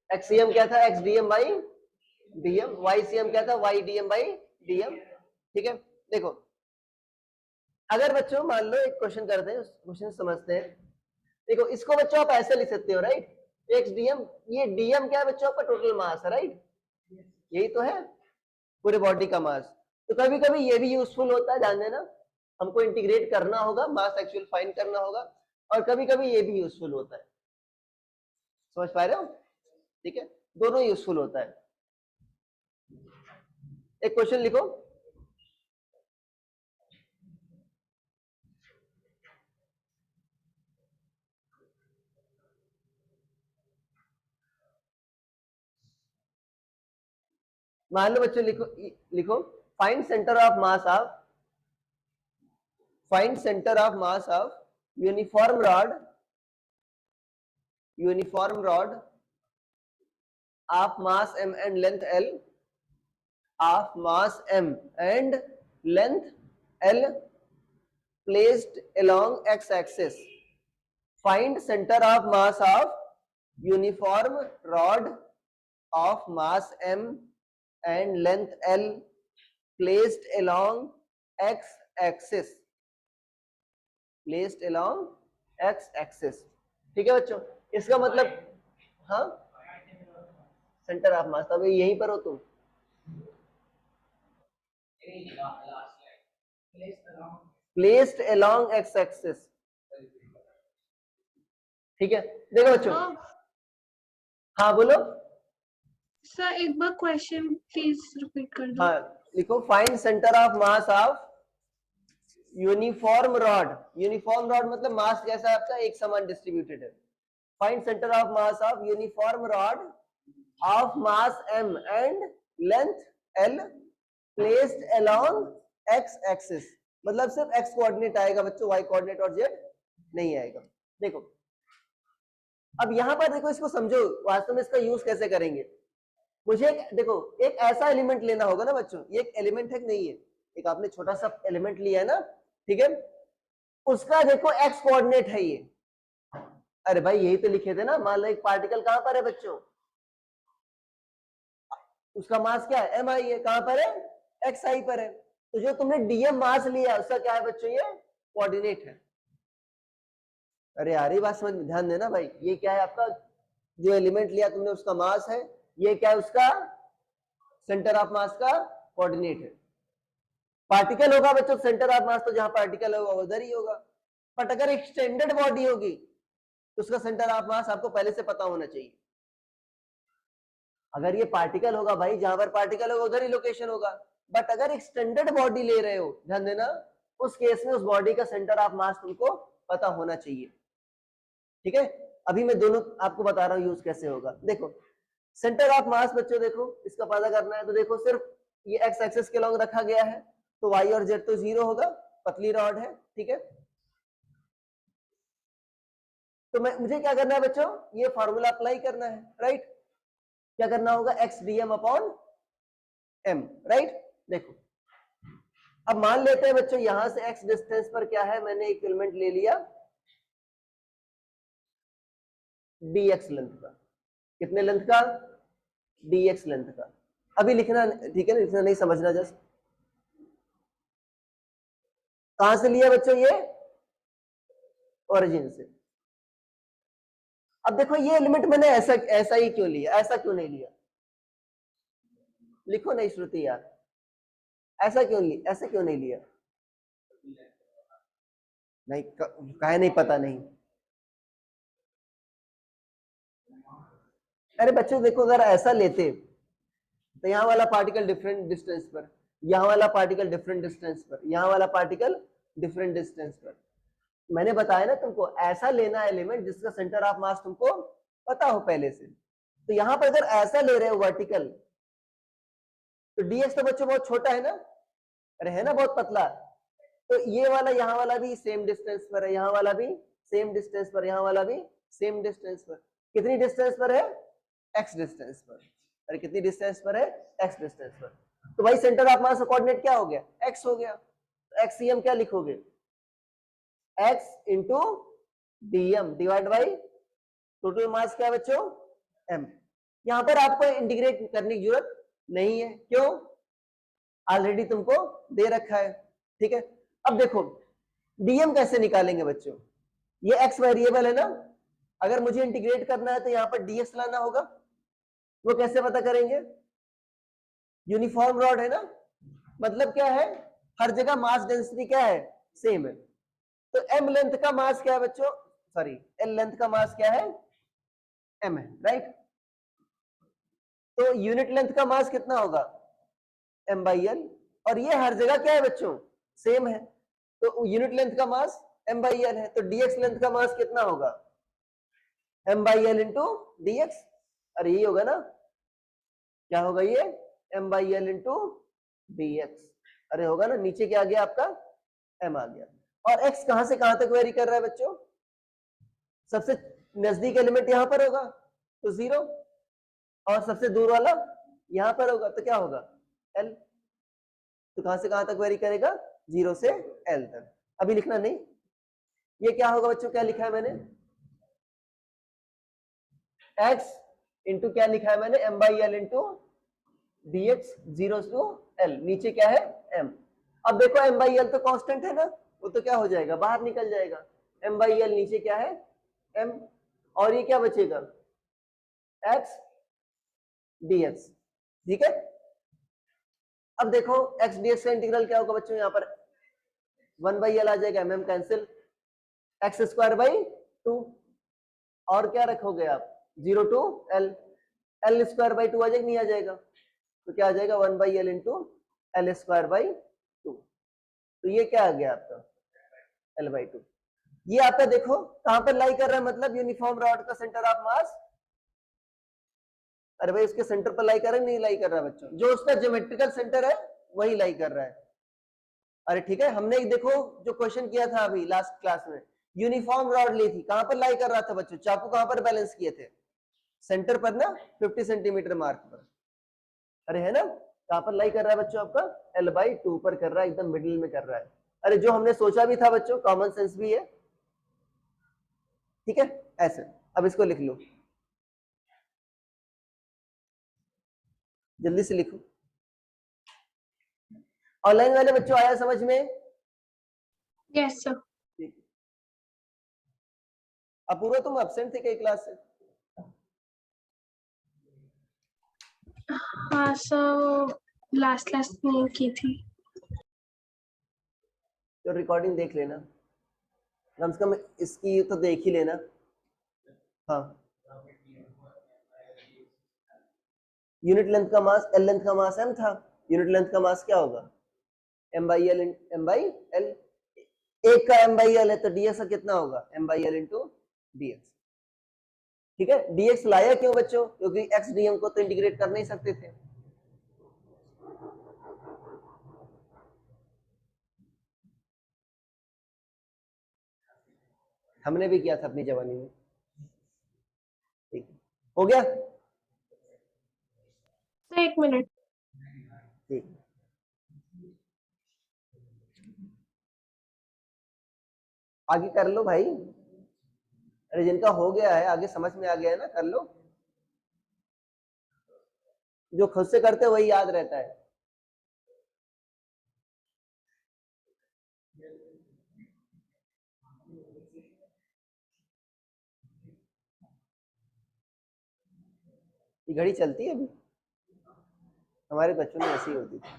एक्ससीएम क्या था, X DM by DM, Y CM क्या था, वाई डीएम बाई डीएम। ठीक है, देखो अगर बच्चों मान लो एक क्वेश्चन करते हैं, क्वेश्चन समझते हैं। देखो इसको बच्चों आप ऐसे लिख सकते हो, राइट, एक्स डीएम, ये डीएम क्या है बच्चों, आपका टोटल मास है, राइट, यही तो है पूरे बॉडी का मास। तो कभी कभी ये भी यूजफुल होता है, ध्यान देना, हमको इंटीग्रेट करना होगा, मास एक्चुअल फाइंड करना होगा, और कभी कभी ये भी यूजफुल होता है। समझ पा रहे हो? ठीक है, दोनों यूजफुल होता है। एक क्वेश्चन लिखो, मान लो बच्चों, लिखो लिखो find centre of mass of, find centre of mass of uniform rod, uniform rod of mass m and length L, of mass m and length L placed along x-axis. Find center of mass of uniform rod of mass m and length L placed along x-axis. Placed along x-axis. ठीक है बच्चों, इसका मतलब, हाँ centre of mass, तब यहीं पर हो तुम। Placed along x axis. ठीक है, देखो बच्चों, हाँ बोलो सर, एक बार क्वेश्चन प्लीज रिपीट कर दो। हाँ लिखो, find centre of mass of uniform rod, uniform rod मतलब मास जैसा आपका एक समान डिस्ट्रीब्यूटेड है। Find centre of mass of uniform rod of mass m and length l placed along x axis. मतलब सिर्फ x कोऑर्डिनेट आएगा बच्चों, y कोऑर्डिनेट और z नहीं आएगा। देखो अब यहां पर देखो, इसको समझो वास्तव में इसका यूज कैसे करेंगे। मुझे देखो एक ऐसा एलिमेंट लेना होगा ना बच्चों, ये एक एलिमेंट है कि नहीं है, एक आपने छोटा सा एलिमेंट लिया है ना, ठीक है, उसका देखो x कोऑर्डिनेट है ये। अरे भाई यही तो लिखे थे ना, मान लो एक पार्टिकल कहां पर है बच्चों, उसका मास क्या है, mi है, कहां पर है, xi पर है। तो जो तुमने डीएम मास लिया उसका क्या है बच्चों, ये कोऑर्डिनेट है। अरे यार ये बात समझ में, ध्यान देना भाई, ये क्या है आपका, जो एलिमेंट लिया तुमने उसका मास है, ये क्या है उसका सेंटर ऑफ मास का कोऑर्डिनेट है। पार्टिकल होगा बच्चों सेंटर ऑफ मास, तो जहां पार्टिकल होगा उधर ही होगा। बट अगर एक्सटेंडेड बॉडी होगी तो उसका सेंटर ऑफ मास आपको पहले से पता होना चाहिए। अगर ये पार्टिकल होगा भाई, जहां पर पार्टिकल होगा उधर ही लोकेशन होगा। बट अगर एक्सटेंडेड बॉडी ले रहे हो, ध्यान देना, उस केस में उस बॉडी का सेंटर ऑफ मास तुमको पता होना चाहिए। ठीक है, अभी मैं दोनों आपको बता रहा हूं यूज कैसे होगा। देखो सेंटर ऑफ मास बच्चों, देखो इसका पता करना है तो देखो सिर्फ ये एक्स एक्सिस के लॉन्ग रखा गया है, तो वाई और जेड तो जीरो होगा, पतली रॉड है, ठीक है। तो मुझे क्या करना है बच्चों, ये फॉर्मूला अप्लाई करना है, राइट। क्या करना होगा, X DM upon M, right. देखो अब मान लेते हैं बच्चों, यहां से एक्स डिस्टेंस पर क्या है, मैंने एक एलिमेंट ले लिया dx लेंथ का, कितने लेंथ का, dx लेंथ का। अभी लिखना ठीक है ना, लिखना नहीं, समझना जस्ट। कहां से लिया बच्चों, ये ओरिजिन से। अब देखो ये एलिमेंट मैंने ऐसा ऐसा ही क्यों लिया, ऐसा क्यों नहीं लिया, लिखो नहीं श्रुति यार, ऐसा क्यों लिया, ऐसे क्यों नहीं लिया, नहीं काहे नहीं, पता नहीं। अरे बच्चों देखो, अगर ऐसा लेते तो यहाँ वाला पार्टिकल डिफरेंट डिस्टेंस पर, यहाँ वाला पार्टिकल डिफरेंट डिस्टेंस पर, यहाँ वाला पार्टिकल डिफरेंट डिस्टेंस पर। मैंने बताया ना तुमको, ऐसा लेना एलिमेंट जिसका सेंटर ऑफ मास तुमको पता हो पहले से। तो यहाँ पर अगर ऐसा ले रहे हो वर्टिकल, तो dx तो बच्चों बहुत छोटा है ना, अरे है ना बहुत पतला, तो ये वाला यहाँ वाला भी सेम डिस्टेंस पर है, यहाँ वाला भी सेम डिस्टेंस पर, यहाँ वाला भी सेम डिस्टेंस पर। कितनी डिस्टेंस पर है, x डिस्टेंस पर। अरे कितनी डिस्टेंस पर है, x डिस्टेंस पर। तो भाई सेंटर ऑफ मास का कोऑर्डिनेट क्या हो गया, x हो गया। तो xcm क्या लिखोगे, x into DM divide by total mass क्या है बच्चों, m। यहां पर आपको इंटीग्रेट करने की जरूरत नहीं है, क्यों? ऑलरेडी तुमको दे रखा है, ठीक है। अब देखो डीएम कैसे निकालेंगे बच्चों, ये एक्स वेरिएबल है ना, अगर मुझे इंटीग्रेट करना है तो यहां पर डीएक्स लाना होगा, वो कैसे पता करेंगे? यूनिफॉर्म रॉड है ना, मतलब क्या है, हर जगह मास डेंसिटी क्या है, सेम है। तो एम लेंथ का मास क्या है बच्चों, सॉरी एल लेंथ का मास क्या है, एम है, राइट। तो यूनिट लेंथ का मास कितना होगा, एम बाई एल, और ये हर जगह क्या है बच्चों, सेम है। तो यूनिट लेंथ का मास एम बाई एल है, तो डीएक्स लेंथ का मास कितना होगा, M by L into DX. अरे यही होगा ना, क्या होगा ये, M by L into DX. अरे होगा ना, नीचे क्या आ गया आपका, एम आ गया। और एक्स कहां से कहां तक वेरी कर रहा है बच्चों, सबसे नजदीक एलिमेंट यहां पर होगा तो 0, और सबसे दूर वाला यहां पर होगा तो क्या होगा, एल। तो कहां से कहां तक वेरी करेगा, 0 से एल तक। अभी लिखना नहीं, ये क्या होगा बच्चों, क्या लिखा है मैंने, x इंटू क्या लिखा है मैंने, M by L into dx 0 to l, नीचे क्या है m। अब देखो m बाई एल तो कांस्टेंट है ना, वो तो क्या हो जाएगा, बाहर निकल जाएगा, m बाई एल नीचे क्या है m, और ये क्या बचेगा, x dx, ठीक है। अब देखो x dx का इंटीग्रल क्या होगा बच्चों, यहाँ पर 1 बाई एल आ जाएगा, mm cancel, X square by 2, और क्या रखोगे आप, 0 to l, l square by 2 आ जाएगा, नहीं आ जाएगा, तो क्या आ जाएगा 1 by L into L square by 2। तो ये क्या आ गया आपका, एल बाई 2। ये आपका देखो कहां पर लाई कर रहा है, मतलब यूनिफॉर्म रॉड का सेंटर ऑफ मास, अरे भाई उसके सेंटर पर लाई कर रहा है, नहीं लाई कर रहा है बच्चों, जो उसका ज्योमेट्रिकल सेंटर है वही लाई कर रहा है। अरे ठीक है, हमने देखो जो क्वेश्चन किया था अभी लास्ट क्लास में, यूनिफॉर्म रॉड ली थी, कहां पर लाई कर रहा था बच्चों, चाकू कहां पर बैलेंस किए थे, सेंटर पर ना, 50 सेंटीमीटर मार्क पर। अरे है ना, कहां पर लाई कर रहा है बच्चों आपका, एल बाई 2 पर कर रहा है, एकदम मिडिल में कर रहा है। अरे जो हमने सोचा भी था बच्चों, कॉमन सेंस भी है, ठीक है ऐसे। अब इसको लिख लो, जल्दी से लिखो। ऑनलाइन वाले बच्चों आया समझ में, यस सर। ठीक। अपूर्वा तुम एब्सेंट थे कई क्लास से, हाँ सर, लास्ट क्लास नहीं की थी। तो रिकॉर्डिंग देख लेना, कम से कम इसकी तो देख ही लेना। हाँ, यूनिट लेंथ का मास, एल लेंथ का मास एम था, यूनिट लेंथ का मास क्या होगा, M by L, M by L, एक का एम बाई एल है तो डीएक्स का कितना होगा, M by L into DX, ठीक है। डीएक्स लाया क्यों बच्चों, क्योंकि एक्स डीएम को तो इंटीग्रेट कर नहीं सकते थे। हमने भी किया था अपनी जवानी में, ठीक हो गया, सर 1 मिनट। ठीक। आगे कर लो भाई, अरे जिनका हो गया है आगे समझ में आ गया है ना, कर लो, जो खुद से करते वही याद रहता है। ये घड़ी चलती है अभी, हमारे बच्चों में ऐसी होती थी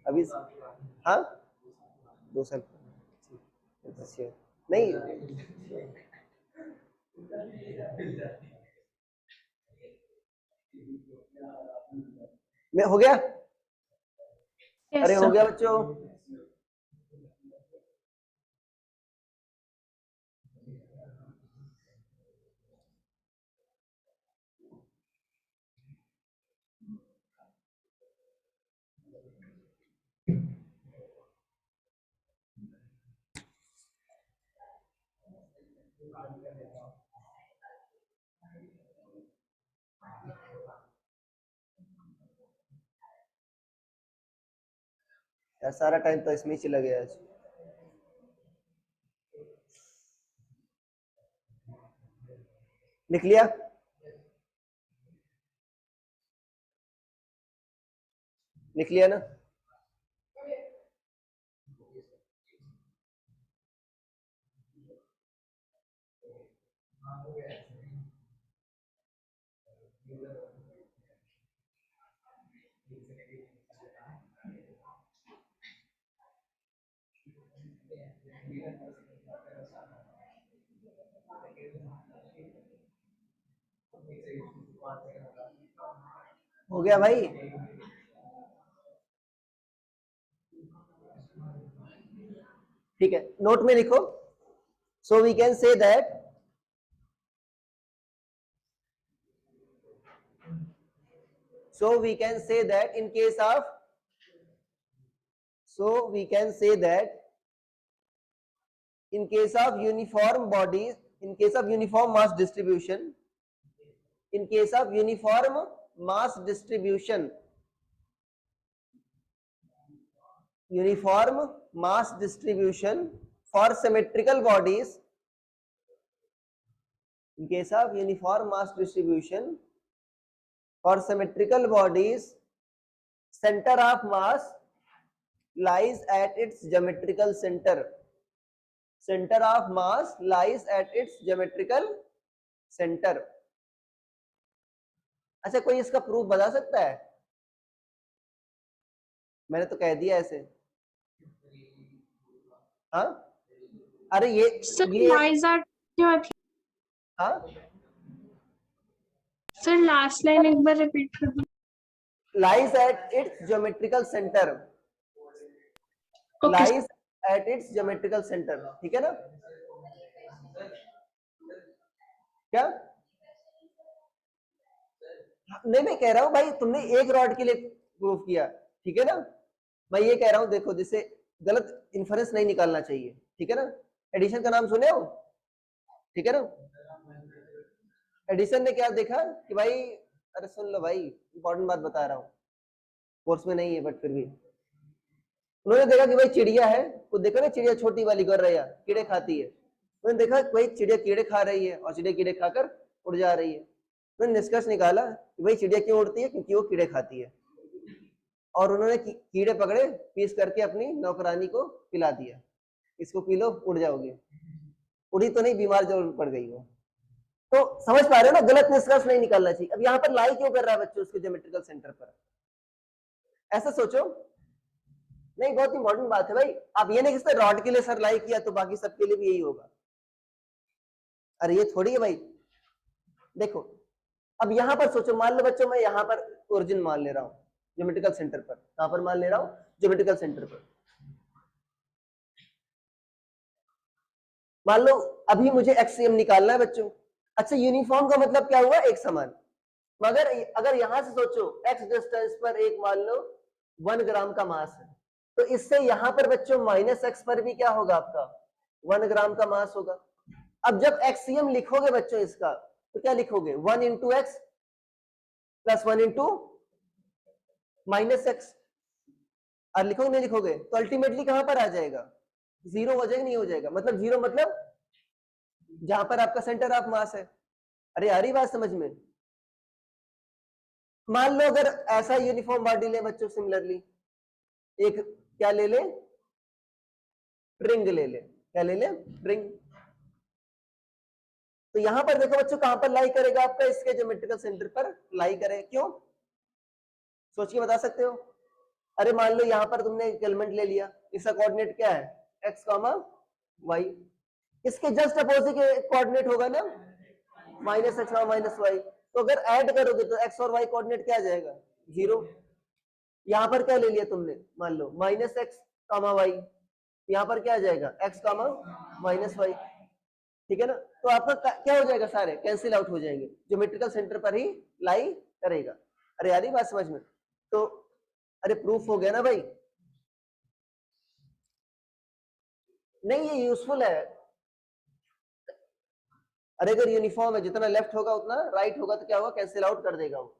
अभी, हाँ 2 साल अच्छे नहीं, मैं हो गया, अरे यस हो गया सर। बच्चों, यार सारा टाइम तो इसमें ही चला गया आज। लिख लिया, लिख लिया ना? हो गया भाई? ठीक है, नोट में लिखो. So we can say that in case of in case of uniform bodies, in case of uniform mass distribution, in case of uniform mass distribution, uniform mass distribution for symmetrical bodies, in case of uniform mass distribution for symmetrical bodies, center of mass lies at its geometrical center. Center of mass lies at its geometrical center. अच्छा, कोई इसका proof बता सकता है? मैंने तो कह दिया ऐसे. हाँ, अरे ये lies at क्या थी? हाँ सर लास्ट लाइन एक बार रिपीट कर दो. lies at its geometrical center. Okay. lies at its geometrical center. ठीक है ना? क्या नहीं, मैं कह रहा हूं भाई, तुमने एक रॉड के लिए प्रूफ किया, ठीक है ना? मैं ये कह रहा हूं, देखो, जिससे गलत इन्फरेंस नहीं निकालना चाहिए, ठीक है ना? एडिशन का नाम सुने हो? ठीक है ना? एडिशन ने क्या देखा कि भाई, अरे सुन लो भाई, इंपॉर्टेंट बात बता रहा हूं, कोर्स में नहीं है बट फिर भी उन्होंने देखा कि भाई चिड़िया है, तो देखो ना, चिड़िया छोटी वाली गौरैया कीड़े खाती है. उन्होंने देखा भाई चिड़िया कीड़े खा रही है और चिड़िया कीड़े खाकर उड़ जा रही है. उन्होंने निष्कर्ष निकाला कि भाई चिड़िया क्यों उड़ती है? क्योंकि वो कीड़े खाती है. और उन्होंने कीड़े पकड़े, पीस करके अपनी नौकरानी को पिला दिया, इसको पी लो, उड़ जाओगे. उड़ी तो नहीं, बीमार जरूर पड़ गई वो. तो समझ पा रहे हो ना, गलत निष्कर्ष नहीं निकालना चाहिए. अब यहाँ पर लाई क्यों कर रहा है बच्चों उसके ज्योमेट्रिकल सेंटर पर? ऐसा सोचो. नहीं, बहुत इंपॉर्टेंट बात है भाई. आप ये नहीं कि सर रॉड के लिए सर लाई किया तो बाकी सबके लिए भी यही होगा. अरे ये थोड़ी है भाई. देखो, अब यहां पर सोचो, मान लो बच्चों, मैं यहां पर ओरिजिन मान ले रहा हूं ज्योमेट्रिकल सेंटर पर. कहां पर मान ले रहा हूं? ज्योमेट्रिकल सेंटर पर. मान लो अभी मुझे एक्सियम निकालना है बच्चों. अच्छा, यूनिफॉर्म का मतलब क्या हुआ? एक समान. मगर अगर यहां से सोचो, एक्स डिस्टेंस पर एक मान लो 1 ग्राम का मास है, तो इससे यहां पर बच्चों माइनस एक्स पर भी क्या होगा? आपका 1 ग्राम का मास होगा. अब जब एक्सियम लिखोगे बच्चों इसका, तो क्या लिखोगे? 1 into x plus 1 into minus x. और लिखोगे नहीं लिखोगे तो अल्टीमेटली कहां पर आ जाएगा? जीरो हो जाएगा, नहीं हो जाएगा? मतलब जीरो मतलब जहां पर आपका सेंटर ऑफ मास है. अरे आ रही बात समझ में? मान लो अगर ऐसा यूनिफॉर्म बॉडी ले बच्चों, सिमिलरली एक क्या ले ले? रिंग ले ले. क्या ले ले? रिंग. तो यहां पर देखो बच्चों, कहां पर लाई करेगा? आपका इसके ज्योमेट्रिकल सेंटर पर लाई करे. क्यों? सोच के बता सकते हो? अरे मान लो यहां पर तुमने एक एलिमेंट ले लिया, इसका कोऑर्डिनेट क्या है? X comma Y. इसके जस्ट अपोजिट कोऑर्डिनेट होगा ना, माइनस एक्स माइनस वाई. तो अगर ऐड करोगे तो एक्स और वाई कोऑर्डिनेट क्या आ जाएगा? जीरो. यहां पर क्या ले लिया तुमने? मान लो माइनस एक्स कामा वाई. यहां पर क्या आ जाएगा? X comma minus Y. ठीक है ना? तो आपका क्या हो जाएगा? सारे कैंसिल आउट हो जाएंगे, ज्योमेट्रिकल सेंटर पर ही लाई करेगा. अरे यार, बात समझ में? तो अरे प्रूफ हो गया ना भाई? नहीं, ये यूजफुल है. अरे अगर यूनिफॉर्म है, जितना लेफ्ट होगा उतना राइट होगा, तो क्या होगा? कैंसिल आउट कर देगा वो.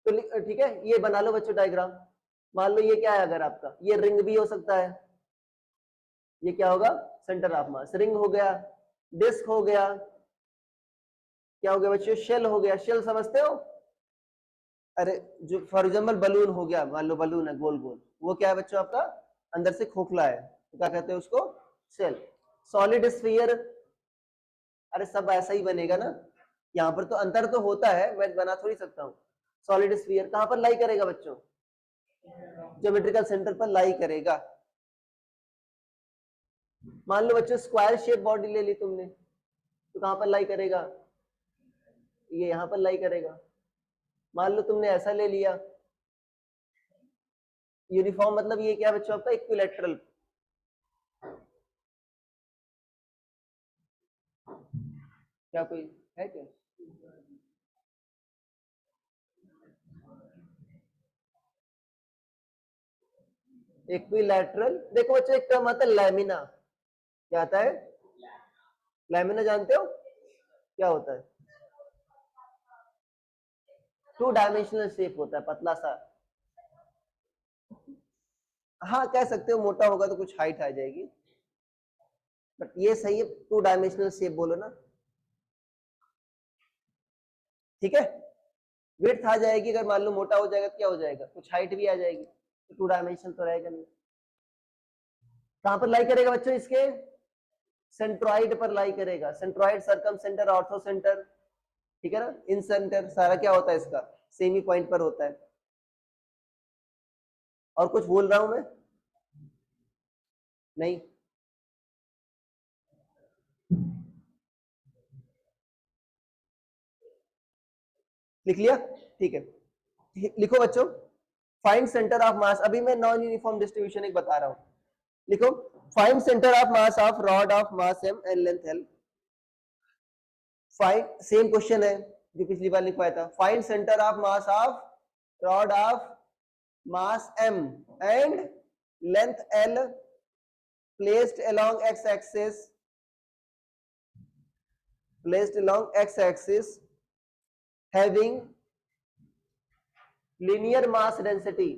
तो ठीक है, ये बना लो बच्चों डायग्राम. मान लो ये क्या है? अगर आपका ये रिंग भी हो सकता है. ये क्या होगा? Centre of mass. रिंग हो गया, डिस्क हो गया, क्या हो गया बच्चों? शेल हो गया. शेल समझते हो? अरे जो फॉर एग्जाम्पल बलून हो गया, मान लो बलून है गोल गोल, वो क्या है बच्चों आपका अंदर से खोखला है, तो क्या कहते हैं उसको, शेल। सॉलिड स्फीयर, अरे सब ऐसा ही बनेगा ना, यहाँ पर तो अंतर तो होता है, मैं बना थोड़ी सकता हूँ। सॉलिड स्फीयर कहाँ पर लाई करेगा बच्चों, ज्योमेट्रिकल सेंटर पर लाई करेगा। मान लो बच्चों स्क्वायर शेप बॉडी ले ली तुमने, तो कहां पर लाई करेगा, ये यहां पर लाई करेगा। मान लो तुमने ऐसा ले लिया, यूनिफॉर्म मतलब ये क्या बच्चों आपका इक्विलैटरल। क्या कोई है क्या, इक्विलैटरल। देखो बच्चों एक टर्म आता है लैमिना, क्या आता है, लैमिना जानते हो क्या होता है, 2 डायमेंशनल शेप होता है, पतला सा। हाँ कह सकते हो, मोटा होगा तो कुछ हाइट आ जाएगी, बट ये सही है, 2 डायमेंशनल शेप बोलो ना, ठीक है। विड्थ आ जाएगी, अगर मान लो मोटा हो जाएगा तो क्या हो जाएगा, कुछ हाइट भी आ जाएगी, तो 2 डायमेंशन तो रहेगा नहीं। कहां पर लाई करेगा बच्चों, इसके सेंट्रॉइड पर लाई करेगा, सेंट्रॉइड, सरकम सेंटर, ऑर्थो सेंटर, ठीक है ना, इन सेंटर, सारा क्या होता है इसका सेमी पॉइंट पर होता है। और कुछ बोल रहा हूं मैं, नहीं, लिख लिया, ठीक है। लिखो बच्चों, फाइंड सेंटर ऑफ मास, अभी मैं नॉन यूनिफॉर्म डिस्ट्रीब्यूशन एक बता रहा हूं, लिखो find centre of mass of rod of mass m and length l। Find, same question है जो पिछली बार लिखवाया था, find centre of mass of rod of mass m and length l placed along x-axis, having linear mass density,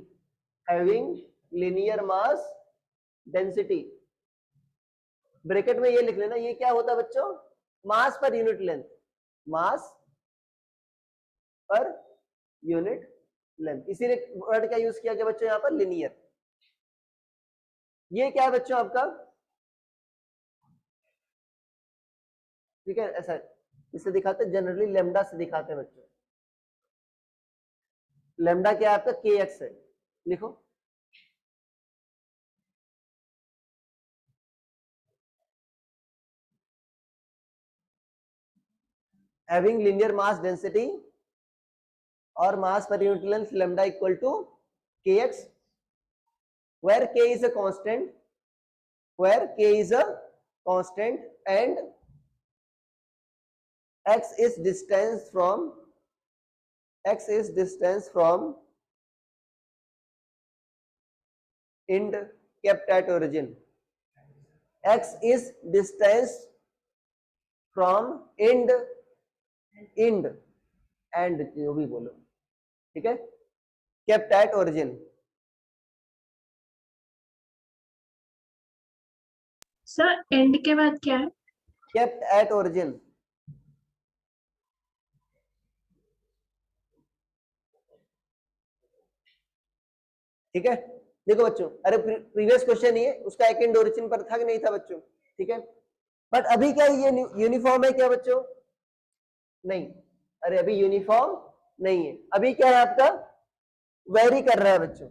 bracket में ये लिख लेना, ये क्या होता है बच्चों, मास पर यूनिट लेंथ, मास पर यूनिट लेंथ, इसीलिए वर्ड क्या यूज किया गया बच्चों यहाँ पर, लिनियर। ये क्या है बच्चों आपका, ठीक है, ऐसा इससे दिखाते हैं, जनरली लेमडा से दिखाते हैं बच्चों, लेमडा क्या है आपका के एक्स है, लिखो हैविंग लीनियर मास डेंसिटी और mass per unit length lambda equal to k x, where k is a constant, and x is distance from end kept at origin, x is distance from end and जो भी बोलो, ठीक है, kept at origin। Sir and के बाद क्या है, kept at origin, ठीक है। देखो बच्चों, अरे प्रीवियस क्वेश्चन ही है, उसका एक एंड ओरिजिन पर था कि नहीं था बच्चों, ठीक है, बट अभी क्या ये यूनिफॉर्म है क्या बच्चों, नहीं, अरे अभी यूनिफॉर्म नहीं है, अभी क्या है आपका वेरी कर रहा है बच्चों,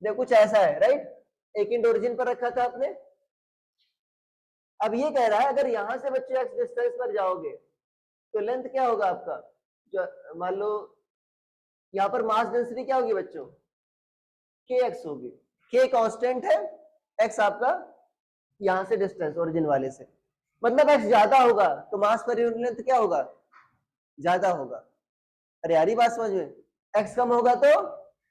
देखो कुछ ऐसा है, राइट, एक एंड ओरिजिन पर रखा था आपने, अब ये कह रहा है अगर यहां से बच्चे एक्स डिस्टेंस पर जाओगे तो लेंथ क्या होगा आपका, जो मान लो यहाँ पर मास डेंसिटी क्या होगी बच्चों, के एक्स होगी, के कांस्टेंट है, एक्स आपका यहां से डिस्टेंस ओरिजिन वाले से, मतलब एक्स ज्यादा होगा तो मास पर यूनिट लेंथ क्या होगा, ज्यादा होगा। अरे यारी बात समझ में, एक्स कम होगा तो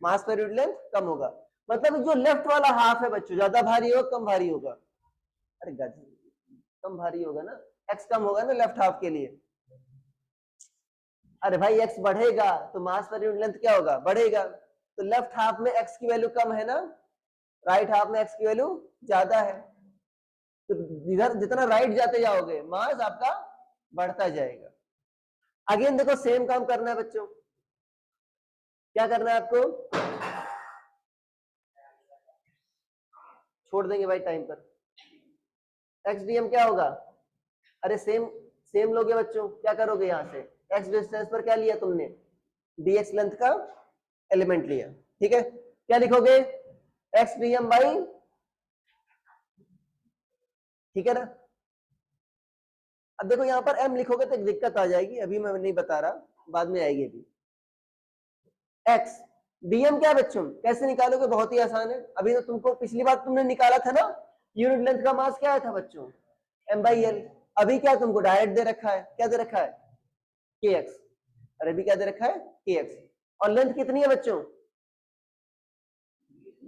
मास पर यूनिट लेंथ कम होगा, मतलब जो लेफ्ट वाला हाफ है बच्चों ज्यादा भारी होगा कम भारी होगा, अरे गज कम भारी होगा ना, एक्स कम होगा ना लेफ्ट हाफ के लिए। अरे भाई एक्स बढ़ेगा तो मास पर यूनिट लेंथ क्या होगा, बढ़ेगा, तो लेफ्ट हाफ में एक्स की वैल्यू कम है ना, राइट हाफ में एक्स की वैल्यू ज्यादा है, तो इधर जितना राइट जाते जाओगे मास आपका बढ़ता जाएगा। अगेन देखो सेम काम करना है बच्चों, क्या करना है आपको, छोड़ देंगे भाई टाइम पर। एक्स डी एम क्या होगा, अरे सेम सेम लोगे बच्चों, क्या करोगे यहां से, एक्स डिस्टेंस पर क्या लिया तुमने, dx लेंथ का एलिमेंट लिया, ठीक है, क्या लिखोगे, एक्स डी एम बाई, ठीक है ना। अब देखो यहां पर m लिखोगे तो एक दिक्कत आ जाएगी, अभी मैं नहीं बता रहा, बाद में आएगी अभी। x dm क्या है बच्चों, कैसे निकालोगे, बहुत ही आसान है, अभी तो तुमको पिछली बार तुमने निकाला था ना, यूनिट लेंथ का मास क्या आया था बच्चों, m/l। अभी क्या तुमको डायरेक्ट दे रखा है, क्या दे रखा है, kx, अरे अभी क्या दे रखा है, kx, और लेंथ कितनी है बच्चों,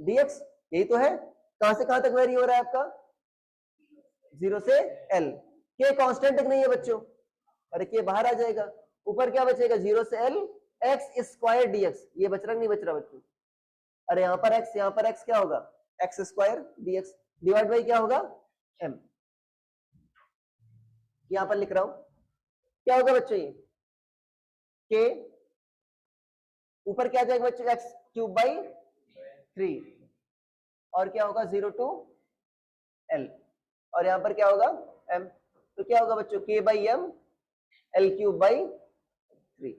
dx, यही तो है, कहां से कहां तक वेरी हो रहा है आपका, 0 से l, k कांस्टेंट तक नहीं है बच्चों, अरे k बाहर आ जाएगा, ऊपर क्या बचेगा, 0 से l x स्क्वायर dx, ये बच रहा नहीं बच रहा बच्चों, अरे यहाँ पर x, यहाँ पर x क्या होगा, x square dx divide by क्या होगा, m, यहां पर लिख रहा हूं, क्या होगा बच्चों ये, k ऊपर क्या जाएगा बच्चों, x क्यूब बाई 3, और क्या होगा 0 टू l, और यहां पर क्या होगा m, तो क्या होगा बच्चों, k by m l cube by 3,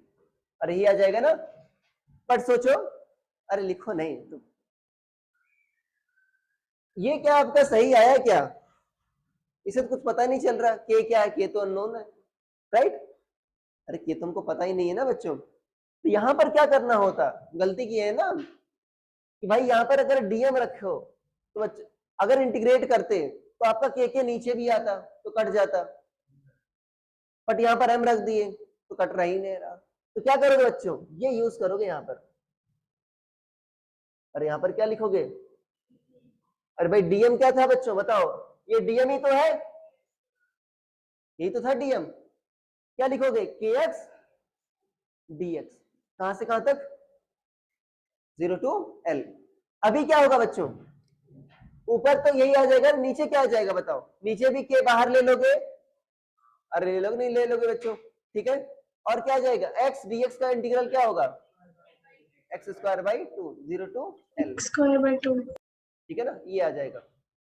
अरे ये आ जाएगा ना, पर सोचो, अरे लिखो नहीं तुम, ये क्या आपका सही आया क्या, इसे तो कुछ पता नहीं चल रहा, के क्या है, के तो अननोन है, राइट, अरे के तुमको पता ही नहीं है ना बच्चों, तो यहां पर क्या करना होता, गलती की है ना कि भाई यहां पर अगर डीएम रखो तो बच्चे अगर इंटीग्रेट करते तो आपका के नीचे भी आता तो कट जाता, बट यहां पर एम रख दिए तो कट रहा ही नहीं रहा, तो क्या करोगे बच्चों, ये यूज करोगे यहां पर, अरे यहां पर क्या लिखोगे, अरे भाई डीएम क्या था बच्चों बताओ, ये डीएम ही तो है, यही तो था डीएम, क्या लिखोगे, के एक्स डीएक्स, कहां से कहां तक, 0 टू l, अभी क्या होगा बच्चों, ऊपर तो यही आ जाएगा, नीचे क्या आ जाएगा बताओ, नीचे भी के बाहर ले लोगे, अरे ले लोगे नहीं ले लोगे बच्चों, ठीक है, और क्या आ जाएगा, x dx का इंटीग्रल क्या होगा, X square by 2, 0 to l, square by 2, ठीक है ना, ये आ जाएगा,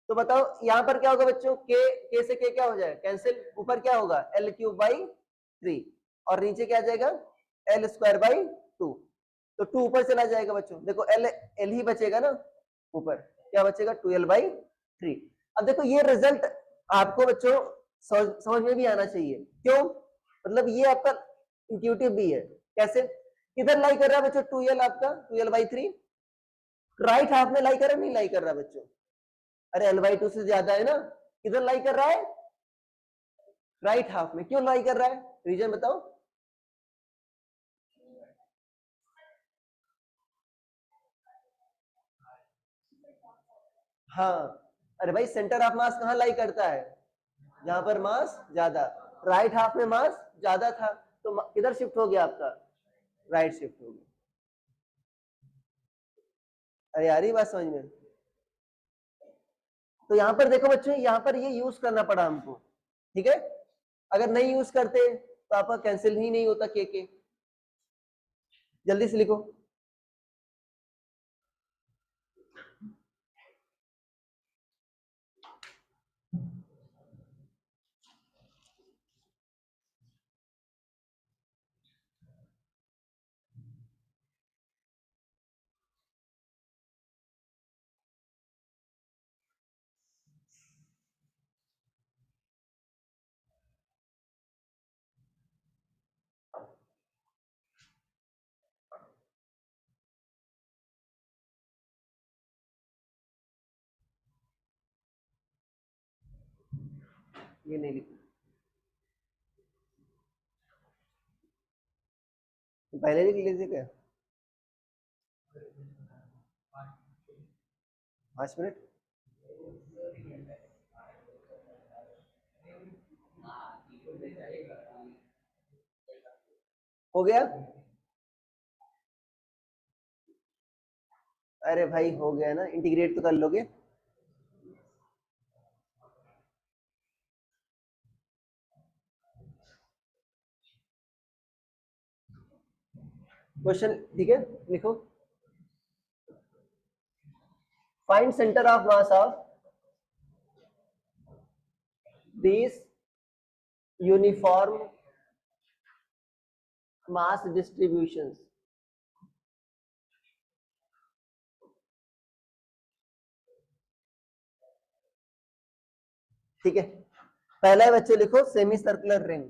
तो बताओ यहां पर क्या होगा बच्चों, के से के क्या हो जाएगा कैंसिल, ऊपर क्या होगा l क्यूब बाई 3, और नीचे क्या आ जाएगा l स्क्वायर बाई 2, तो 2 ऊपर चला जाएगा बच्चों, देखो l ही बचेगा ना, ऊपर क्या बचेगा 2l बाई 3, अब देखो ये रिजल्ट आपको बच्चों समझ में भी आना चाहिए, क्यों, मतलब ये आपका इंट्यूटिव भी है, कैसे, किधर लाई कर रहा है बच्चों 2l, आपका 2l बाई 3 राइट हाफ में लाई कर रहा है, नहीं लाई कर रहा बच्चों, अरे l बाई 2 से ज्यादा है ना, किधर लाई कर रहा है, राइट हाफ में, क्यों लाई कर रहा है, रीजन बताओ, हाँ, अरे भाई सेंटर ऑफ मास कहाँ लाई करता है, जहां पर मास ज्यादा, राइट हाफ में मास ज्यादा था, तो किधर शिफ्ट हो गया आपका, राइट शिफ्ट हो गया, अरे यार ये बात समझ में, तो यहां पर देखो बच्चों, यहां पर ये यूज करना पड़ा हमको, ठीक है, अगर नहीं यूज करते तो आपका कैंसिल ही नहीं होता के, जल्दी से लिखो, ये नहीं लिखो, पहले लिख लीजिए क्या, 5 मिनट, हो गया, अरे भाई हो गया ना, इंटीग्रेट तो कर लोगे, क्वेश्चन ठीक है, लिखो। Find centre of mass of these uniform mass distributions। ठीक है, पहला है बच्चे लिखो सेमी सर्कुलर रिंग।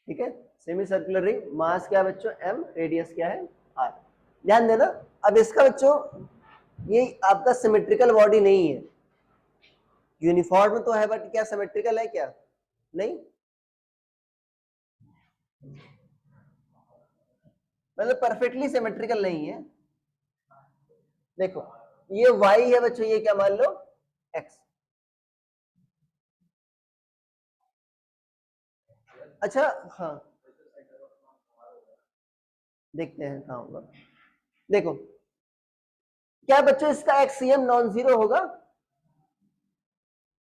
ठीक है, सेमी सर्कुलर रिंग, मास क्या है बच्चों m, रेडियस क्या है r। ध्यान देना, अब इसका बच्चों ये आपका सिमेट्रिकल बॉडी नहीं है, यूनिफॉर्म तो है बट क्या सिमेट्रिकल है क्या, नहीं, मतलब परफेक्टली सिमेट्रिकल नहीं है। देखो ये y है बच्चों, ये क्या मान लो x। अच्छा हाँ, देखते हैं कहाँ होगा। देखो क्या बच्चों इसका एक्सीएम नॉन जीरो होगा,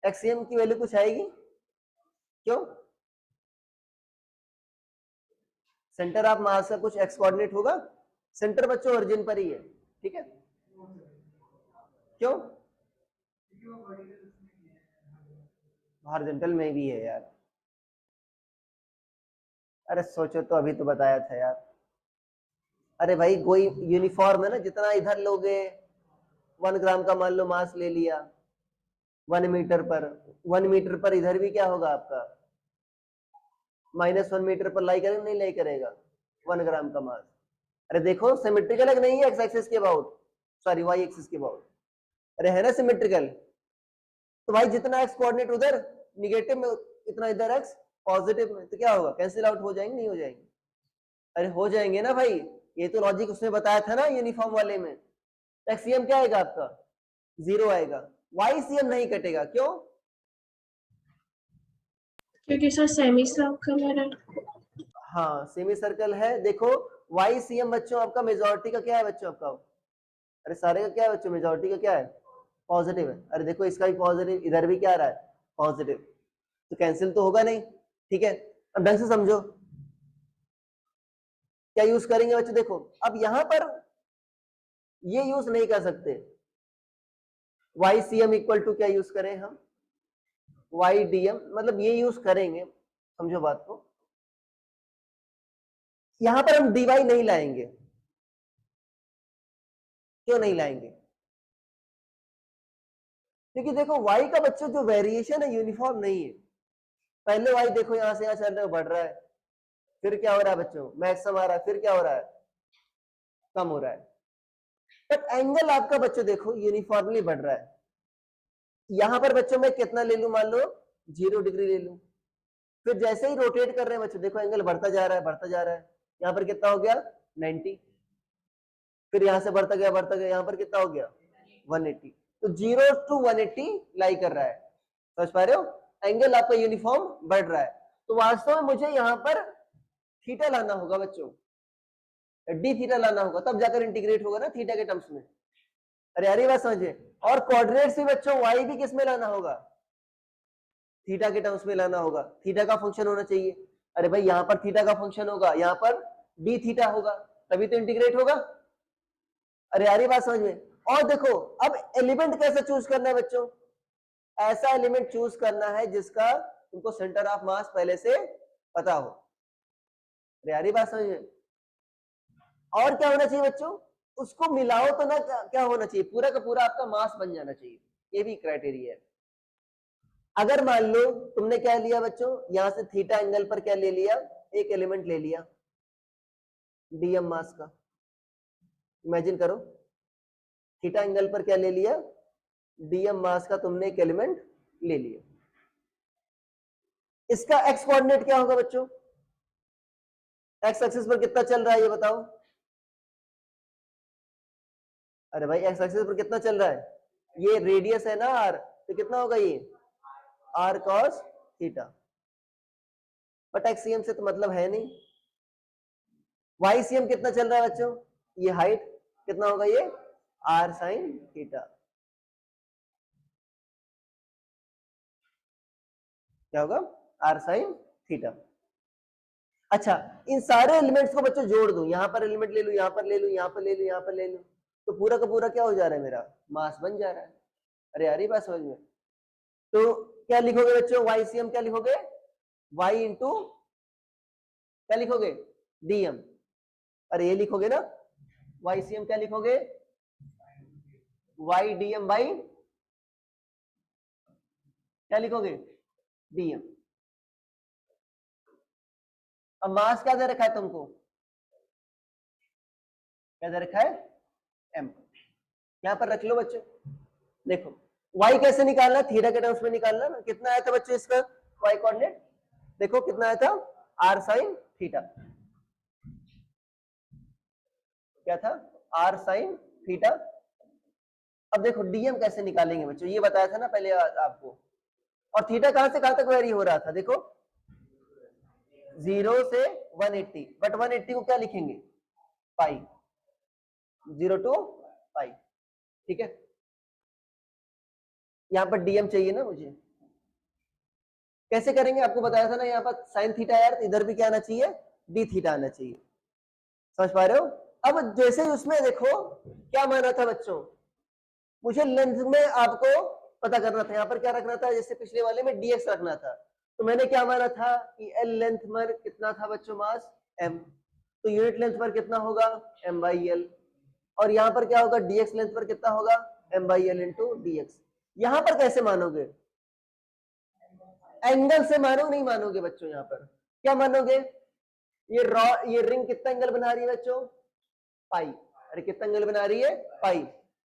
एक्सीएम की वैल्यू कुछ आएगी, क्यों, सेंटर ऑफ मास का कुछ एक्स कोऑर्डिनेट होगा, सेंटर बच्चों ओरिजिन पर ही है, ठीक है, क्यों, हॉरिजॉन्टल में भी है यार, अरे सोचो तो अभी तो बताया था यार, अरे भाई कोई यूनिफॉर्म है ना, जितना इधर लोगे 1 ग्राम का मान लो मास ले लिया 1 मीटर पर, 1 मीटर पर इधर भी क्या होगा आपका -1 मीटर पर लाई करेगा, नहीं लाई करेगा 1 ग्राम का मास। अरे देखो सिमेट्रिकल है कि नहीं है, एक्स एक्सिस के अबाउट, सॉरी वाई एक्सिस के अबाउट, अरे है ना सिमेट्रिकल, तो भाई जितना एक्स कोऑर्डिनेट उधर निगेटिव में इतना इधर एक्स पॉजिटिव में, तो क्या होगा, कैंसिल आउट हो जाएंगे, नहीं हो जाएंगे, अरे हो जाएंगे ना भाई, ये तो लॉजिक उसने बताया था ना यूनिफॉर्म वाले में। एक्सीएम क्या आएगा आपका, जीरो आएगा, वाई सीएम नहीं कटेगा, क्यों, क्योंकि सर सेमी सर्कुलर है। हाँ सेमी सर्कल है। देखो वाई सीएम बच्चों आपका मेजोरिटी का क्या है बच्चों आपका, अरे सारे का क्या है बच्चों, मेजोरिटी का क्या है पॉजिटिव है, अरे देखो इसका भी पॉजिटिव, इधर भी क्या आ रहा है पॉजिटिव, तो कैंसिल तो होगा नहीं, ठीक है। अब ढंग से समझो क्या यूज करेंगे बच्चों, देखो अब यहां पर ये यूज नहीं कर सकते, Y C M equal to क्या यूज करें हम, वाई डी एम, मतलब ये यूज करेंगे, समझो बात को, यहां पर हम डी वाई नहीं लाएंगे, क्यों नहीं लाएंगे, क्योंकि देखो y का बच्चों जो वेरिएशन है यूनिफॉर्म नहीं है, पहले y देखो यहां से यहां चल रहा है, बढ़ रहा है, फिर क्या हो रहा है बच्चों मैक्सिमम आ रहा है, फिर क्या हो रहा है कम हो रहा है, बट एंगल आपका बच्चों देखो यूनिफॉर्मली बढ़ रहा है, यहां पर बच्चों मैं कितना ले लूं, मान लो 0 डिग्री ले लूं, फिर जैसे ही रोटेट कर रहे हैं बच्चों देखो एंगल बढ़ता जा रहा है, बढ़ता जा रहा है, यहां पर कितना हो गया 90, फिर यहां से बढ़ता गया, यहां पर कितना हो गया 180, तो 0 to 180 लाई कर रहा है, समझ पा रहे हो, एंगल आपका यूनिफॉर्म बढ़ रहा है, तो वास्तव में मुझे यहां पर थीटा लाना होगा बच्चों, डी थीटा लाना होगा, तब जाकर इंटीग्रेट होगा ना थीटा के टर्म्स में, अरे यार ये बात समझे, और कोऑर्डिनेट्स भी बच्चों वाई भी किस में लाना होगा, थीटा के टर्म्स में लाना होगा, थीटा का फंक्शन होना चाहिए, अरे भाई यहाँ पर थीटा का फंक्शन होगा, यहाँ पर डी थीटा होगा, तभी तो इंटीग्रेट होगा, अरे यार ये बात समझ में। और देखो अब एलिमेंट कैसे चूज करना है बच्चों, ऐसा एलिमेंट चूज करना है जिसका तुमको सेंटर ऑफ मास पहले से पता हो, अरे यार ये बात समझ में। और क्या होना चाहिए बच्चों, उसको मिलाओ तो ना, क्या होना चाहिए, पूरा का पूरा आपका मास बन जाना चाहिए, ये भी क्राइटेरिया है। अगर मान लो तुमने क्या लिया बच्चों, यहां से थीटा एंगल पर क्या ले लिया, एक एलिमेंट ले लिया डीएम मास का, इमेजिन करो थीटा एंगल पर क्या ले लिया, डीएम मास का तुमने एक एलिमेंट ले लिया, इसका एक्स कोऑर्डिनेट क्या होगा बच्चों, एक्स एक्सिस पर कितना चल रहा है ये बताओ, अरे भाई एक्स एक्सिस पर कितना चल रहा है, ये रेडियस है ना आर, तो कितना होगा ये आर कॉस थीटा, बट एक्सीएम से तो मतलब है नहीं, वाई सी एम कितना चल रहा है बच्चों, ये हाइट कितना होगा, ये आर साइन थीटा, क्या होगा, आर साइन थीटा। अच्छा, इन सारे एलिमेंट्स को बच्चों जोड़ दूं, यहां पर एलिमेंट ले लूं, यहां पर ले लूं, यहां पर ले लूं, यहां पर ले लूं, तो पूरा का पूरा क्या हो जा रहा है, मेरा मास बन जा रहा है। अरे यार ये बात समझ में, तो क्या लिखोगे बच्चों, वाई सी एम क्या लिखोगे, वाई इंटू क्या लिखोगे, डीएम। अरे ये लिखोगे ना, वाई सी एम क्या लिखोगे, वाई डीएम बाई क्या लिखोगे, डीएम। अब मास क्या दे रखा है तुमको, क्या दे रखा है, एम। यहां पर रख लो बच्चों, देखो y कैसे निकालना, थीटा के टर्म्स में निकालना ना। कितना आया था बच्चों इसका y कोऑर्डिनेट, देखो कितना आया था, r sin थीटा, क्या था, r sin थीटा। अब देखो dm कैसे निकालेंगे बच्चों, ये बताया था ना पहले आपको। और थीटा कहां से कहां तक वेरी हो रहा था, देखो 0 से 180, बट 180 को क्या लिखेंगे, पाई, 0 to पाई, ठीक है। यहां पर डीएम चाहिए ना मुझे, कैसे करेंगे, आपको बताया था ना, यहाँ पर साइन थीटा यार, इधर भी क्या आना चाहिए, डी थीटा आना चाहिए, समझ पा रहे हो। अब जैसे उसमें देखो क्या माना था बच्चों, मुझे लेंथ में आपको पता करना था, यहाँ पर क्या रखना था, जैसे पिछले वाले में डीएक्स रखना था, तो मैंने क्या माना था कि एल लेंथ पर कितना था बच्चों, मास एम, तो यूनिट लेंथ पर कितना होगा, एम बाई एल, और यहाँ पर क्या होगा, डीएक्स लेंथ पर कितना होगा, M by L into DX. यहाँ पर कैसे मानोगे, एंगल से मानो, नहीं मानोगे बच्चों, यहाँ पर क्या मानोगे, ये रिंग कितना एंगल बना रही है बच्चों, पाई। अरे कितना एंगल बना रही है, पाई।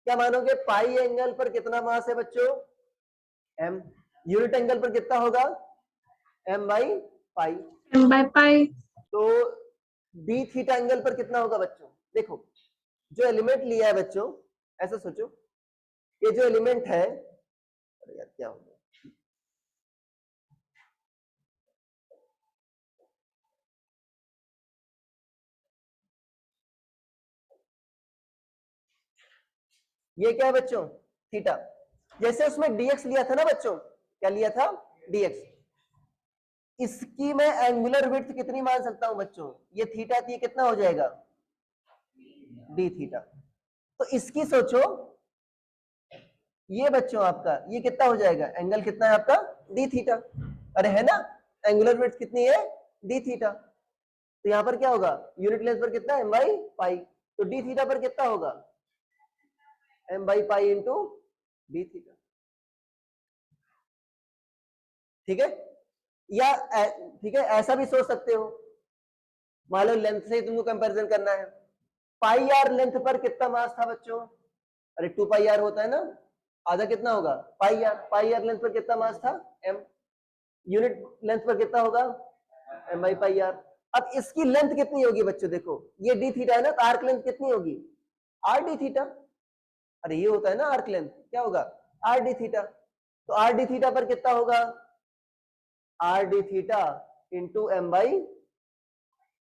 क्या मानोगे, पाई एंगल पर कितना मास है बच्चों, एम। यूनिट एंगल पर कितना होगा, M by pi. m by pi. तो डी थीटा एंगल पर कितना होगा बच्चों, देखो जो एलिमेंट लिया है बच्चों, ऐसा सोचो, ये जो एलिमेंट है, अरे यार क्या हो गया, ये क्या है बच्चों, थीटा। जैसे उसमें डीएक्स लिया था ना बच्चों, क्या लिया था, डीएक्स, इसकी मैं एंगुलर विड्थ कितनी मान सकता हूं बच्चों, ये थीटा थी, कितना हो जाएगा, डी थीटा। तो इसकी सोचो, ये बच्चों आपका ये कितना हो जाएगा, एंगल कितना है आपका, डी थीटा। अरे है ना, एंगुलर विड्थ कितनी है, डी थीटा। तो यहां पर क्या होगा, यूनिट लेंथ पर कितना, एम बाई पाई, तो डी थीटा पर कितना होगा, M by pi into D theta, ठीक है। या ठीक है, ऐसा भी सोच सकते हो, मान लो लेंथ से ही तुमको कंपैरिजन करना है, पाई आर लेंथ पर कितना मास था बच्चों, अरे 2 पाई आर होता है ना, आधा कितना होगा, पाई आर लेंथ पर कितना मास था, एम। यूनिट लेंथ पर कितना होगा, एम बाई पाई आर। अब इसकी लेंथ कितनी होगी बच्चों, देखो ये डी थीटा है ना, तो आर्क लेंथ कितनी होगी, आर डी थीटा। अरे ये होता है ना आर्क लेंथ, क्या होगा, आर डी थीटा। तो आर डी थीटा पर कितना होगा, R D theta into M by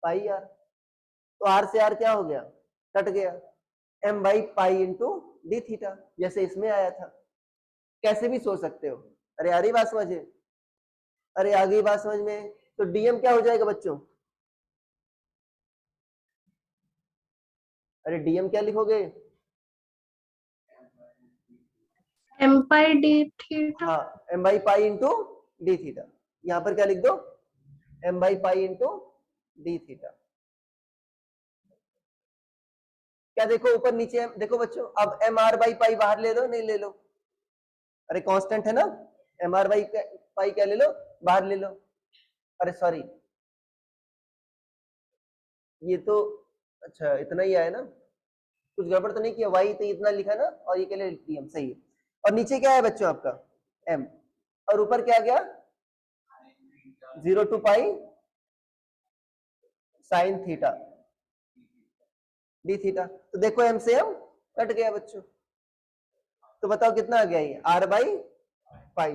pi R. तो आर से आर क्या हो गया, कट गया, M by pi into D theta, जैसे इसमें आया था। कैसे भी सोच सकते हो। अरे आ रही बात समझे, अरे आ गई बात समझ में। तो डीएम क्या हो जाएगा बच्चों, अरे डीएम क्या लिखोगे, m pi d theta. हाँ M by pi into D theta. यहां पर क्या लिख दो, M by pi into D theta. क्या देखो ऊपर नीचे देखो बच्चों, अब एम आर बाई पाई बाहर ले लो, नहीं ले लो, अरे कांस्टेंट है ना, एम आर बाई पाई क्या ले लो, बाहर ले लो। अरे सॉरी, ये तो अच्छा इतना ही आया ना, कुछ गड़बड़ तो नहीं किया, वाई तो इतना लिखा ना, और ये क्या ले टीएम, सही है। और नीचे क्या है बच्चों आपका, एम, और ऊपर क्या गया, 0 to pi sine theta D theta. तो देखो एम से एम कट गया बच्चों, तो बताओ कितना आ गया ये, आर बाई पाई।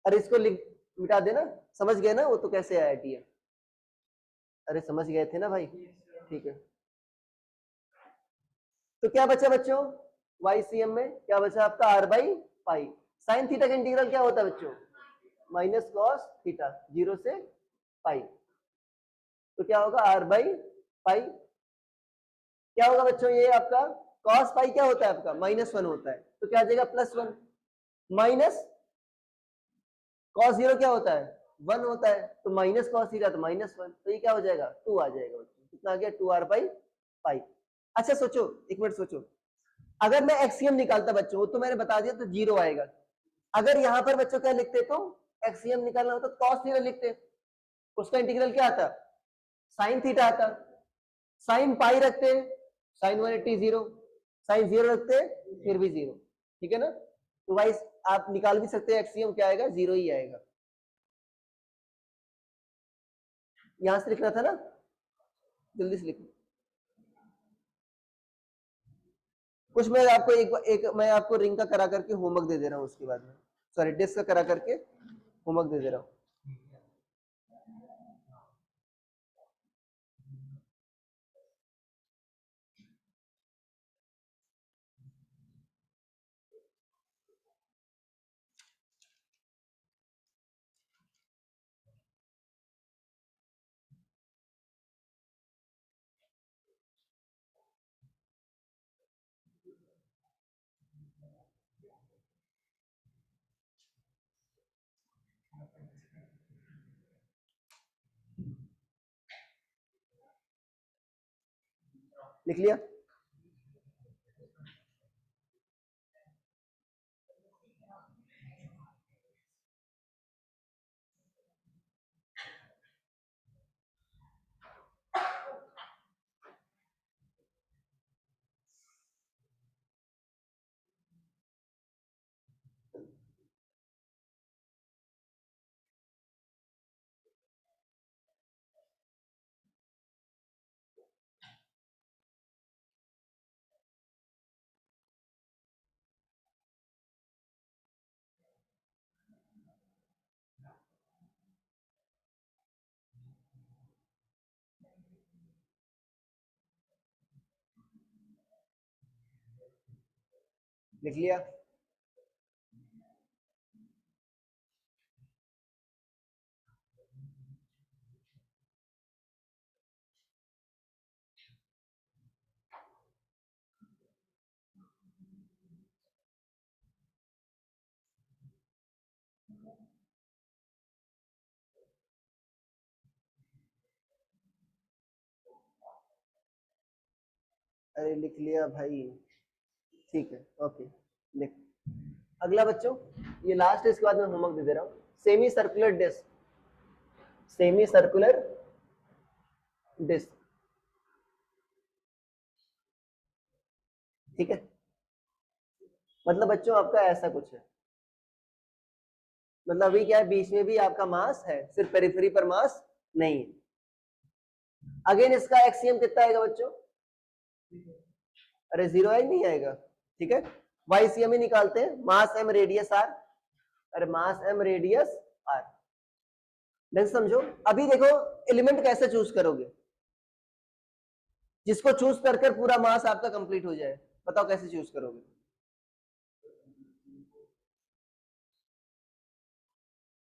अरे इसको लिख मिटा देना, समझ गए ना वो तो कैसे आया टीएम। अरे समझ गए थे ना भाई, ठीक है। तो क्या बचा बच्चों, YCM में क्या बचा आपका, r by pi. Sine theta का इंटीग्रल क्या होता है बच्चों, माइनस कॉस थीटा, 0 से पाई। तो क्या होगा r बाई पाई, क्या होगा बच्चों ये आपका कॉस पाई क्या होता है आपका, -1 होता है, तो क्या आ जाएगा +1, माइनस कॉस 0 क्या होता है 1 होता है, तो माइनस कॉस थीटा तो -1, तो ये क्या हो जाएगा 2 आ जाएगा बच्चों, कितना आ गया 2r बाई पाई। अच्छा सोचो, एक मिनट सोचो, अगर मैं एक्सियम निकालता बच्चों, वो तो मैंने बता दिया, तो 0 आएगा। अगर यहाँ पर बच्चों क्या लिखते तो एक्सियम निकालना होता तो कॉस थीटा लिखते, उसका इंटीग्रल क्या आता, साइन थीटा आता, साइन पाई रखते साइन 180 0, साइन 0 रखते फिर भी 0, ठीक है ना। तो भाई आप निकाल भी सकते हैं, एक्सियम क्या आएगा 0 ही आएगा। यहां से लिखना था ना, जल्दी से लिखो। कुछ मैं आपको एक मैं आपको रिंग का करा करके होमवर्क दे दे रहा हूँ, उसके बाद में सॉरी डिस्क का करा करके होमवर्क दे दे रहा हूँ। लिख लिया, लिख लिया, अरे लिख लिया भाई, ठीक है ओके लिख। अगला बच्चों, ये लास्ट है, इसके बाद मैं होमवर्क दे दे रहा हूँ। Semi circular disc, semi circular disc, ठीक है। मतलब बच्चों आपका ऐसा कुछ है, मतलब अभी क्या है, बीच में भी आपका मास है, सिर्फ पेरिफेरी पर मास नहीं है। अगेन इसका एक्सियम कितना आएगा बच्चों, अरे 0 ही नहीं आएगा, ठीक है। YCM ही निकालते हैं, मास m रेडियस r, अरे मास m रेडियस r। नेक्स्ट समझो, अभी देखो एलिमेंट कैसे चूज करोगे, जिसको चूज कर कर पूरा मास आपका कंप्लीट हो जाए, बताओ कैसे चूज करोगे।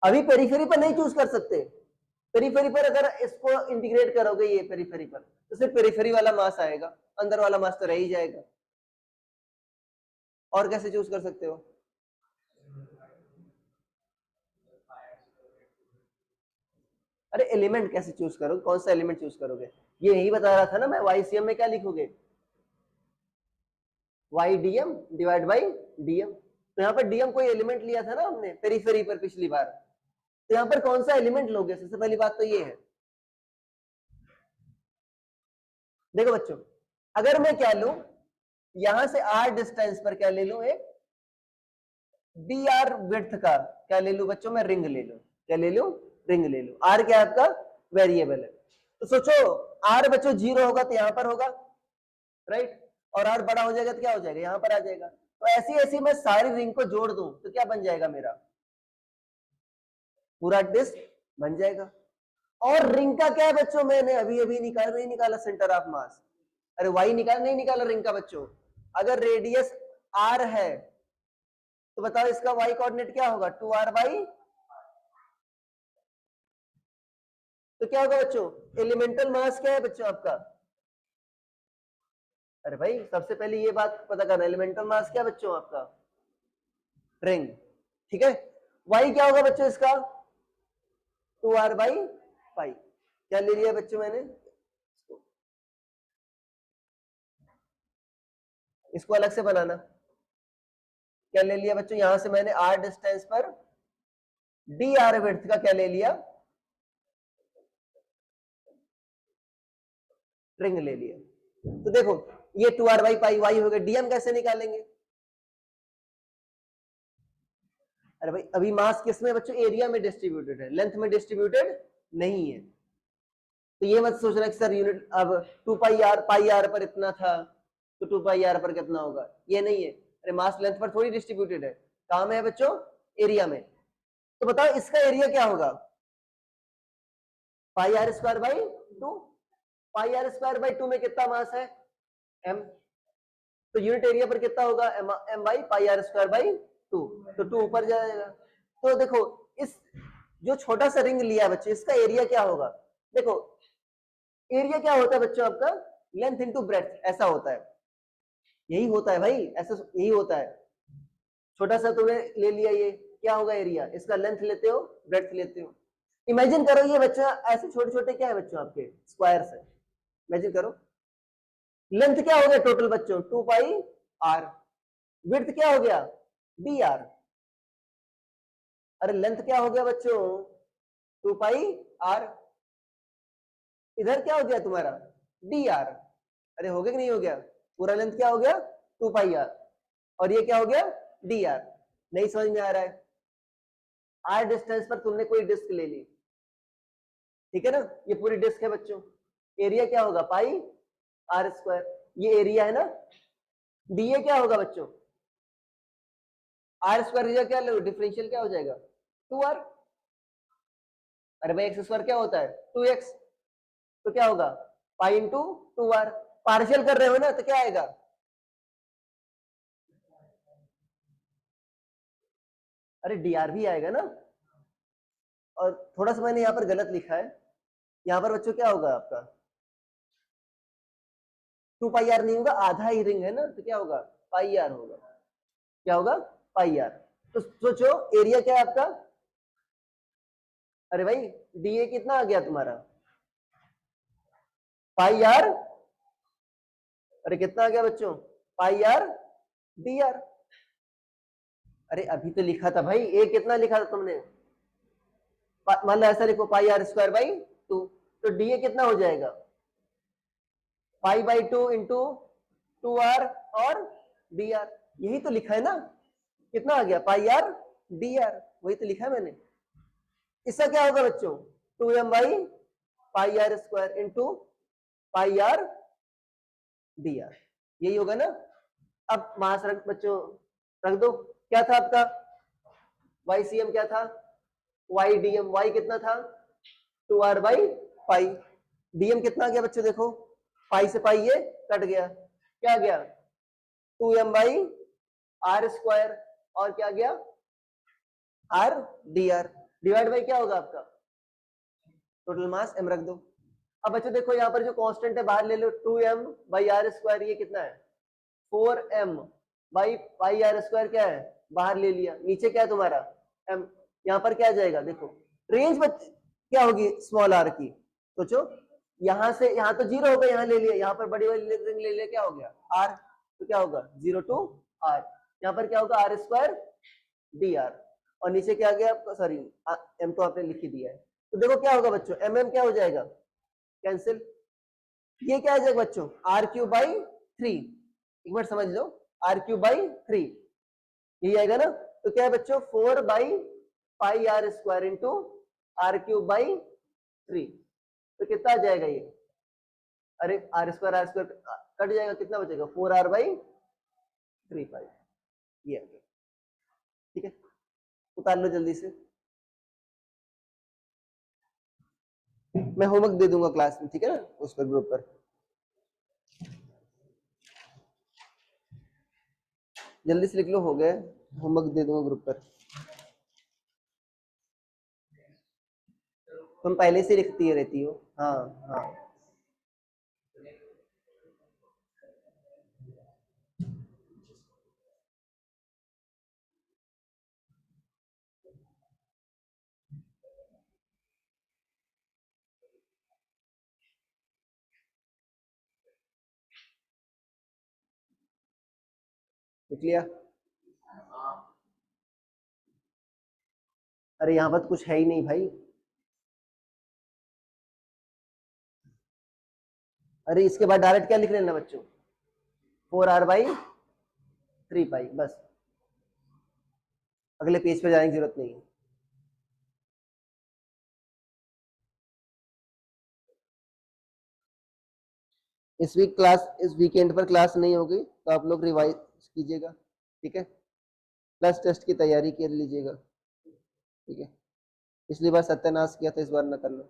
अभी पेरिफेरी पर नहीं चूज कर सकते, पेरिफेरी पर अगर इसको इंटीग्रेट करोगे ये पेरिफेरी पर, तो सिर्फ पेरिफेरी वाला मास आएगा, अंदर वाला मास तो रह ही जाएगा। और कैसे चूज कर सकते हो, अरे एलिमेंट कैसे चूज करोगे, कौन सा एलिमेंट चूज करोगे, ये यही बता रहा था ना मैं। YCM में क्या लिखोगे, YDM डिवाइड बाई DM। तो यहाँ पर DM कोई एलिमेंट लिया था ना हमने पेरिफेरी पर पिछली बार, तो यहाँ पर कौन सा एलिमेंट लोगे, सबसे पहली बात तो ये है। देखो बच्चों, अगर मैं क्या लूं, यहां से r डिस्टेंस पर क्या ले लूं, एक dr विड्थ का क्या ले लूं बच्चों, मैं रिंग ले लूं, क्या ले लूं, रिंग ले लूं। r क्या है आपका वेरिएबल है, तो सोचो r बच्चों 0 होगा तो यहां पर होगा, राइट, और r बड़ा हो जाएगा तो क्या हो जाएगा, यहां पर आ जाएगा। तो ऐसी ऐसी मैं सारी रिंग को जोड़ दूं तो क्या बन जाएगा, मेरा पूरा डिस्क बन जाएगा। और रिंग का क्या है बच्चों, मैंने अभी अभी नहीं निकाला सेंटर ऑफ मास, अरे वाई नहीं निकाला रिंग का बच्चों। अगर रेडियस आर है तो बताओ इसका वाई कोऑर्डिनेट क्या होगा, 2r/, तो क्या होगा बच्चों, एलिमेंटल मास क्या है बच्चों आपका, अरे भाई सबसे पहले ये बात पता करना, एलिमेंटल मास क्या है बच्चों आपका, रिंग, ठीक है। वाई क्या होगा बच्चों इसका, 2r/π, क्या ले लिया बच्चों मैंने, इसको अलग से बनाना, क्या ले लिया बच्चों, यहां से मैंने r डिस्टेंस पर dr विड्थ का क्या ले लिया, रिंग ले लिया। तो देखो ये 2r/π y हो गया, dm कैसे निकालेंगे, अरे भाई अभी मास किस में बच्चों, एरिया में डिस्ट्रीब्यूटेड है, लेंथ में डिस्ट्रीब्यूटेड नहीं है। तो ये मत सोचना कि सर यूनिट अब 2πr पर इतना था तो 2πr पर कितना होगा, ये नहीं है, अरे मास लेंथ पर थोड़ी डिस्ट्रीब्यूटेड है, काम है बच्चों एरिया में। तो बताओ इसका एरिया क्या होगा, πr²/2, πr²/2 में कितना मास है, m, तो यूनिट एरिया पर कितना होगा, m/πr²/2, तो 2 ऊपर जाएगा। तो देखो इस जो छोटा सा रिंग लिया बच्चों, इसका एरिया क्या होगा, देखो एरिया क्या होता है बच्चों आपका, लेंथ इंटू ब्रेड्थ, ऐसा होता है, यही होता है भाई, ऐसा यही होता है। छोटा सा तुमने ले लिया, ये क्या होगा एरिया, इसका लेंथ लेते हो ब्रेड्थ लेते हो। इमेजिन करो ये बच्चा ऐसे छोटे छोटे क्या है बच्चों आपके स्क्वायर्स है, इमेजिन करो लेंथ क्या हो गया टोटल बच्चों 2πr, विड्थ क्या हो गया dr, अरे लेंथ क्या हो गया बच्चों 2πr, इधर क्या हो गया तुम्हारा dr, अरे हो गया कि नहीं हो गया, पूरा लेंथ क्या हो गया 2πr, और ये क्या हो गया dr। नहीं समझ में आ रहा है, r डिस्टेंस पर तुमने कोई डिस्क ले ली, ठीक है ना, ये पूरी डिस्क है बच्चों, एरिया क्या होगा πr², ये एरिया है ना, dA क्या होगा बच्चों, r² क्या लो डिफरेंशियल क्या हो जाएगा 2r, अरे भाई x² क्या होता है 2x, तो क्या होगा π/2r, पार्शियल कर रहे हो ना तो क्या आएगा, अरे dr भी आएगा ना, और थोड़ा सा मैंने यहाँ पर गलत लिखा है, यहाँ पर बच्चों क्या होगा आपका 2πr नहीं होगा, आधा ही रिंग है ना, तो क्या होगा πr होगा, क्या होगा πr। तो सोचो एरिया क्या है आपका, अरे भाई dA कितना आ गया तुम्हारा πr, अरे कितना आ गया बच्चों πr dr, अरे अभी तो लिखा था भाई, ए कितना लिखा था तुमने, मान लो ऐसा लिखो πr²/2, तो dA कितना हो जाएगा π/2 इंटू 2r और dr, यही तो लिखा है ना, कितना आ गया πr dr, वही तो लिखा है मैंने। इसका क्या होगा बच्चों 2m/πr² इंटू πr dr, यही होगा ना। अब मास रख बच्चों, रख दो, क्या था आपका YCM क्या था, YDM, Y कितना था 2r/π, dm कितना गया बच्चों, देखो पाई से पाई ये कट गया, क्या गया 2m/r², और क्या गया r dr, डिवाइड बाई क्या होगा आपका टोटल मास m रख दो। अब बच्चों देखो यहाँ पर जो कांस्टेंट है बाहर ले लो, 2m/r², ये कितना है 4m/r² क्या है बाहर ले लिया, नीचे क्या है तुम्हारा m, यहाँ पर क्या आ जाएगा देखो, रेंज क्या होगी स्मॉल r की, सोचो यहां से यहाँ तो 0 होगा, यहाँ ले लिया, यहाँ पर बड़ी वाली रिंग ले लिया, क्या हो गया r, तो क्या होगा 0 to r, यहाँ पर क्या होगा r² dr, और नीचे क्या आ गया आपका, सॉरी m तो आपने लिख ही दिया है, तो देखो क्या होगा बच्चों mm क्या हो जाएगा कैंसिल, ये क्या आ जाएगा बच्चों r³/3, एक बार समझ लो r³/3 यही आएगा ना, तो क्या है बच्चों 4/πr² इंटू r³/3, तो कितना आ जाएगा ये, अरे r² कट जाएगा, कितना बचेगा 4r/3π, ये आ गया, ठीक है, उतार लो जल्दी से। मैं होमवर्क दे दूंगा क्लास में, ठीक है ना, उस पर ग्रुप पर। जल्दी से लिख लो, हो गए, होमवर्क दे दूंगा ग्रुप पर। तुम पहले से लिखती रहती हो। हाँ हाँ, लिख लिया। अरे यहाँ पर तो कुछ है ही नहीं भाई। अरे इसके बाद डायरेक्ट क्या लिख लेना बच्चों, 4r/3π, बस। अगले पेज पे जाने की जरूरत नहीं है। इस वीकेंड पर क्लास नहीं होगी, तो आप लोग रिवाइज कीजिएगा, ठीक है, प्लस टेस्ट की तैयारी कर लीजिएगा, ठीक है। पिछली बार सत्यानाश किया था, इस बार न करना।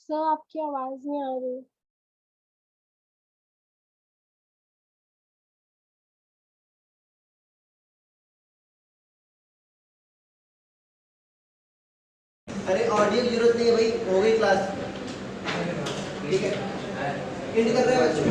सर आपकी आवाज नहीं आ रही। अरे ऑडियो की जरूरत नहीं है भाई, हो गई क्लास, ठीक है, एंड कर रहे हैं बच्चों।